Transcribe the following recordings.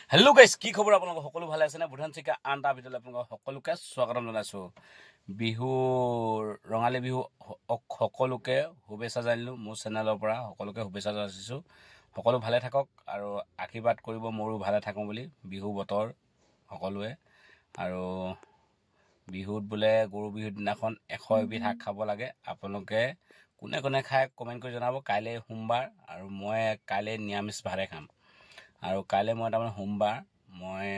Hello' guys, কি খবৰ? আপোনালোক সকলো ভালে আছেনে? বুধান চিকা আনটা ভিতৰলৈ আপোনালোকক সকলোকে স্বাগতম জনাইছোঁ। বিহু ৰঙালী বিহু সকলোকে শুভেচ্ছা জানিলোঁ। মোৰ চেনেলৰ পৰা সকলোকে শুভেচ্ছা জনাইছোঁ। সকলো ভালে থাকক আৰু আশীৰ্বাদ কৰিব মোৰো ভালে থাকোঁ বুলি। বিহু বতৰ সকলোৱে, আৰু বিহুত বোলে গৰু বিহুৰ দিনাখন 100 এবিধ শাক খাব লাগে। আপোনালোকে কোনে কোনে খায় কমেণ্ট কৰি জনাব। কাইলৈ সোমবাৰ আৰু মই কাইলৈ নিৰামিষ ভাতে খাম। আৰু কাইলৈ মই তাৰমানে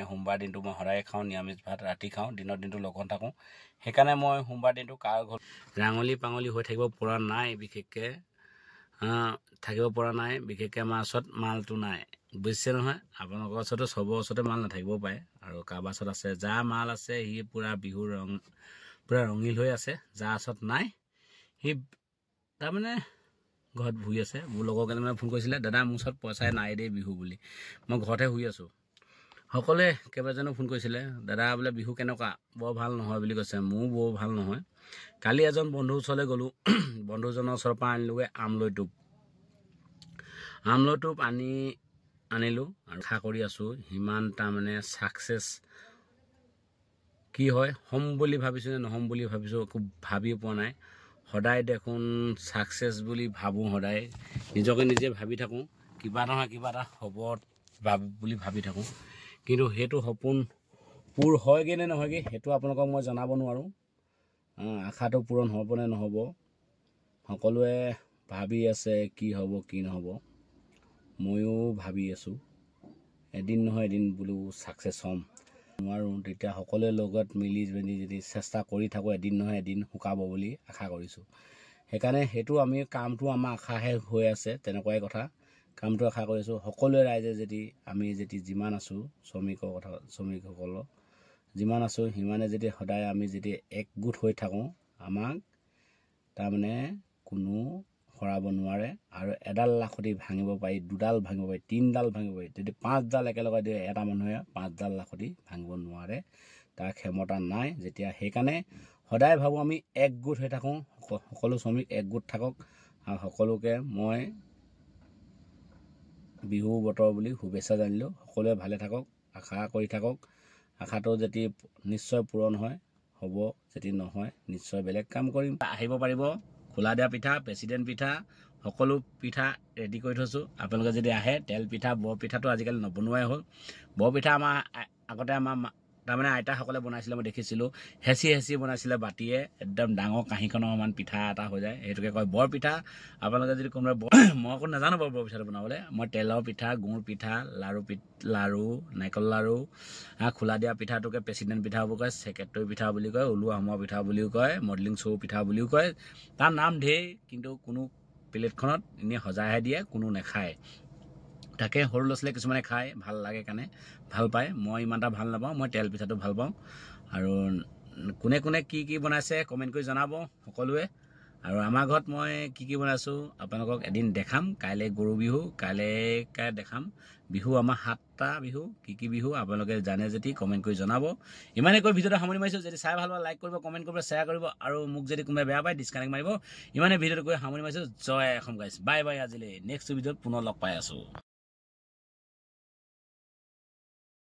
সোমবাৰ দিনটো মই সদায় খাওঁ নিৰামিষ ভাত, ৰাতি খাওঁ, দিনৰ দিনটো লঘোণ থাকোঁ। সেইকাৰণে মই সোমবাৰ দিনটো কাৰ ঘৰত ৰাঙলী পাঙলী হৈ থাকিব পৰা নাই। বিশেষকৈ আমাৰ ওচৰত মালটো নাই, বুজিছে নহয়? আপোনালোকৰ ওচৰতো চবৰ ওচৰতে মাল নাথাকিবও পাৰে, আৰু কাৰোবাৰ ওচৰত আছে। যাৰ মাল আছে সি পূৰা বিহুৰ পূৰা ৰঙিল হৈ আছে। যাৰ ওচৰত নাই সি তাৰমানে ঘৰত শুই আছে। মোৰ লগৰ কেইজনমানে ফোন কৰিছিলে, দাদা মোৰ ওচৰত পইচাই নাই দেই বিহু বুলি, মই ঘৰতে শুই আছোঁ। সকলোৱে কেইবাজনেও ফোন কৰিছিলে, দাদা বোলে বিহু কেনেকুৱা? বৰ ভাল নহয় বুলি কৈছে। মোৰো বৰ ভাল নহয়। কালি এজন বন্ধুৰ ওচৰলৈ গ'লোঁ। বন্ধুজনৰ ওচৰৰ পৰা আনিলোগৈ আমলৈ টোপ আনিলোঁ আৰু আশা কৰি আছোঁ সিমান তাৰমানে ছাকচেছ কি হয়, হ'ম বুলি ভাবিছোঁ নে নহ'ম বুলি ভাবিছোঁ, একো ভাবি পোৱা নাই। সদায় দেখোন ছাকচেছ বুলি ভাবোঁ, সদায় নিজকে নিজে ভাবি থাকোঁ কিবা এটা নহয় কিবা এটা হ'ব বুলি ভাবি থাকোঁ। কিন্তু সেইটো সপোন পূৰ হয়গৈ নে নহয়গৈ সেইটো আপোনালোকক মই জনাব নোৱাৰোঁ। আশাটো পূৰণ হ'ব নে নহ'ব সকলোৱে ভাবি আছে, কি হ'ব কি নহ'ব। ময়ো ভাবি আছোঁ এদিন নহয় এদিন বোলো ছাকচেছ হ'ম। নোৱাৰোঁ তেতিয়া সকলোৱে লগত মিলি যদি চেষ্টা কৰি থাকোঁ, এদিন নহয় এদিন শুকাব বুলি আশা কৰিছোঁ। সেইকাৰণে সেইটো কামটো আমাৰ আশাহে হৈ আছে, তেনেকুৱাই কথা। কামটো আশা কৰিছোঁ সকলোৱে ৰাইজে আমি যিমান আছোঁ শ্ৰমিকসকলৰ যিমান আছোঁ সিমানে সদায় আমি একগোট হৈ থাকোঁ, আমাক তাৰমানে কোনো হৰাব নোৱাৰে। আৰু এডাল লাখুঁটি ভাঙিব পাৰি, দুডাল ভাঙিব পাৰি, 3ডাল ভাঙিব পাৰি, যদি 5ডাল একেলগে দিয়ে এটা মানুহে 5ডাল লাখুঁটি ভাঙিব নোৱাৰে, তাৰ ক্ষমতা নাই। সেইকাৰণে সদায় ভাবোঁ আমি একগোট হৈ থাকোঁ, সকলো শ্ৰমিক একগোট থাকক। আৰু সকলোকে মই বিহু বতৰ বুলি শুভেচ্ছা জানিলোঁ। সকলোৱে ভালে থাকক, আশা কৰি থাকক। আশাটো যদি নিশ্চয় পূৰণ হয় হ'ব, যদি নহয় নিশ্চয় বেলেগ কাম কৰিম। আহিব পাৰিব। খোলা দিয়া পিঠা, প্ৰেচিডেণ্ট পিঠা, সকলো পিঠা ৰেডি কৰি থৈছোঁ। আপোনালোকে যদি আহে, তেল পিঠা, বৰপিঠাটো আজিকালি নবনোৱাই হ'ল। বৰপিঠা আগতে তাৰমানে আইতাসকলে বনাইছিলে, মই দেখিছিলোঁ। হেঁচি বনাইছিলে বাতিয়ে, একদম ডাঙৰ কাঁহীখনৰ সমান পিঠা এটা হৈ যায়, সেইটোকে কয় বৰপিঠা। আপোনালোকে যদি কোনোবাই মই আকৌ নাজানো বাৰু বৰপিঠাটো বনাবলৈ। মই তেলৰ পিঠা, গুড় পিঠা, লাড়ু, নাৰিকল লাড়ু, খোলা দিয়া পিঠাটোকে প্ৰেচিডেণ্ট পিঠা বুলি কয়, ছেক্ৰেটৰী পিঠা বুলি কয়, ওলোৱা সোমোৱা পিঠা বুলিও কয়, মডেলিং চৌ পিঠা বুলিও কয়। তাৰ নাম ঢেৰ, কিন্তু কোনো প্লেটখনত এনেই সজাইহে দিয়ে, কোনো নাখায়। তাকে সৰু ল'ৰা ছোৱালীয়ে কিছুমানে খায়, ভাল লাগে কাৰণে ভাল পায়। মই ইমান এটা ভাল নাপাওঁ, মই তেল পিঠাটো ভাল পাওঁ। আৰু কোনে কোনে কি কি বনাইছে কমেণ্ট কৰি জনাব সকলোৱে। আৰু আমাৰ ঘৰত মই কি বনাইছোঁ আপোনালোকক এদিন দেখাম। কাইলৈ গৰু বিহু, কাইলৈকে দেখাম। বিহু আমাৰ 7টা বিহু। কি বিহু আপোনালোকে জানে যদি কমেণ্ট কৰি জনাব। ইমানেই কৈ ভিডিঅ'টো সামৰি মাৰিছোঁ। যদি চাই ভাল পায় লাইক কৰিব, কমেণ্ট কৰিব, শ্বেয়াৰ কৰিব, আৰু মোক যদি কোনোবাই বেয়া পায় ডিছকানেক্ট মাৰিব। ইমানেই ভিডিঅ'টো কৈ সামৰি মাৰিছোঁ। জয় অসম গাইছ, বাই বাই আজিলৈ। নেক্সট ভিডিঅ'ত পুনৰ লগ পাই আছোঁ।